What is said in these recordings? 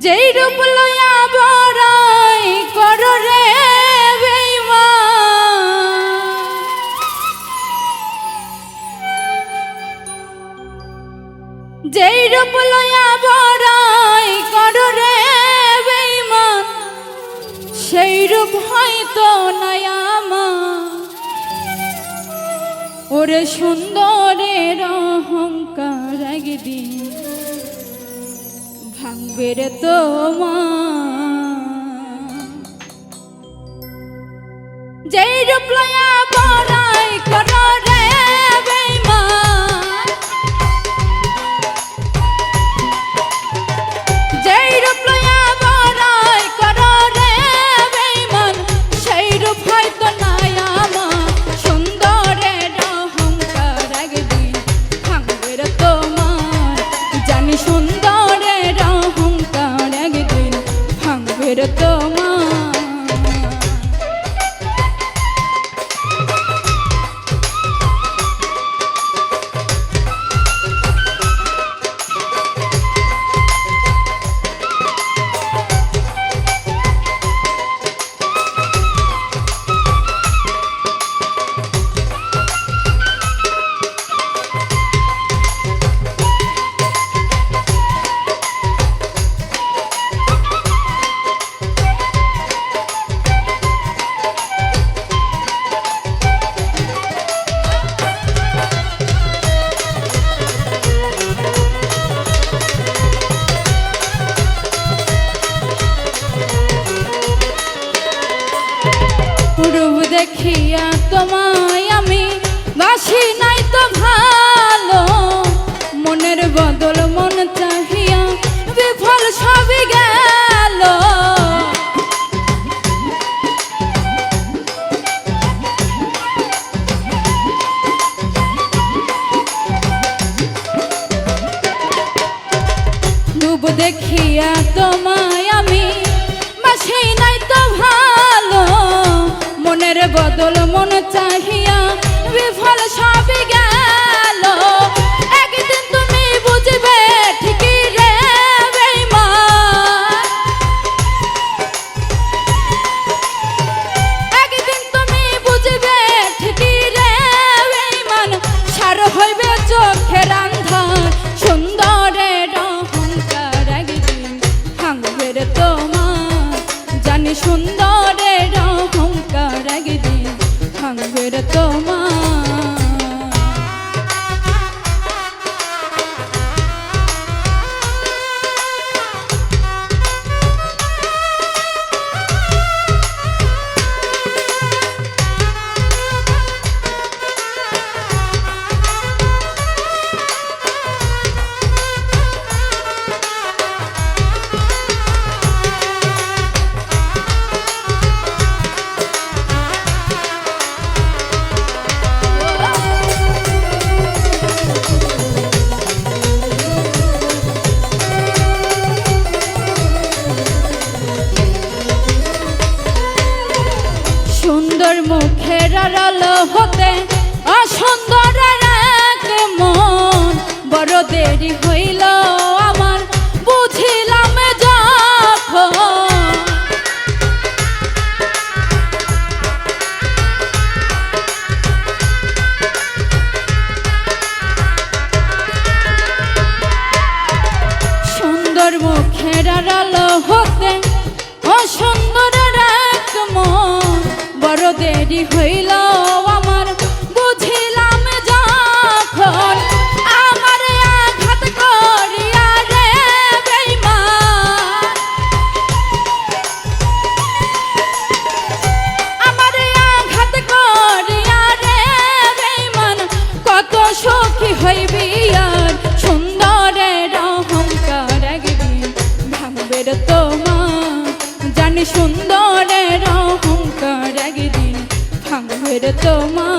যেই রূপ লয়া বড়াই কর রে বেঈমান, যেই রূপ লয়া বড়াই কর রে বেঈমান, সেই রূপ হয়তো নাই আমার। ওরে সুন্দরের অহংকার একদিন ভাঙবে রে তোমার। যেই রূপ লয়া বড়াই কর রে বেঈমান, যেই রূপ লয়া বড়াই কর রে বেঈমান, সেই রূপ হয়তো নাই আমার। সুন্দরের অহংকার একদিন ভাঙবে রে তোমার। জানি সুন্দরের অহংকার একদিন ভাঙবে রে তোমার। রূপ দেখিয়া তোমায় আমি বাসি নাই তো ভালো, মনের বদল মন চাহিয়া বিফল সবই গেল। রূপ দেখিয়া তোমায় আমি বাসি নাই তো ভালো, মনের বদল মন চাহিয়া বিফল সবই গেল। একদিন তুমি বুঝবে ঠিকই রে বেঈমান, একদিন তুমি বুঝবে ঠিকই রে বেঈমান। সার হইবে চোখের আন্ধার, সুন্দরের অহংকার একদিন ভাঙবে রে তোমার। জানি সুন্দরের অহংকার একদিন ভাঙবে রে তোমার। সুন্দর মুখের আড়াল হতে অসুন্দরের এক মন, বড় দেরি হইল আমার বুঝিলাম যখন। সুন্দর মুখের আড়াল হতে অসুন্দরের এক মন, বড় দেরি হইল আমার বুঝিলাম যখন। আমার আঘাত করিয়া রে বেঈমান, আমার আঘাত করিয়া রে বেঈমান, কত সুখী হইবি আর। সুন্দরের অহংকার একদিন ভাঙবে রে তোমার। জানি সুন্দরের অহংকার একদিন ভাঙবে রে তোমার।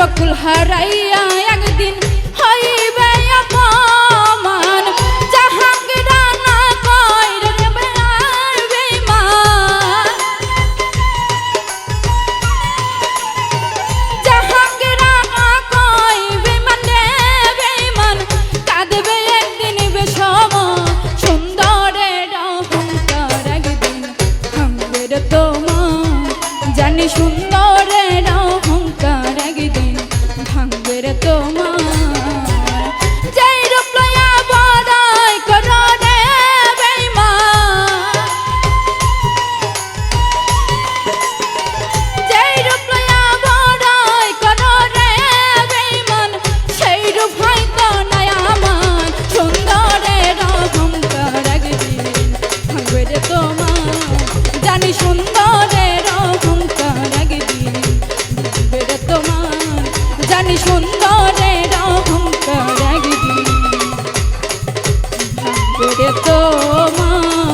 বকুল হারাইয়া একদিন হইবে অপমান জাহাঙ্গীরা না কইরে রে আর বেঈমান জাহাঙ্গীরা না কইবে মানে বেঈমান কাঁদবে একদিন বেশমা সুন্দরের অহংকার একদিন ভাঙবে রে তোমার জানি সুন্দরের অহংকার একদিন ভাঙবে রে তোমার যেই রূপ লইয়া বড়াই করো রে বেঈমান যেই রূপ লইয়া বড়াই করো রে বেঈমান সেই রূপ হয়তো নাই আমার সুন্দরের অহংকার একদিন ভাঙবে রে তোমার জানি সুন্দরের অহংকার একদিন ভাঙবে রে তোমার জানি সুন্দরের অহংকার একদিন ভাঙবে রে তোমার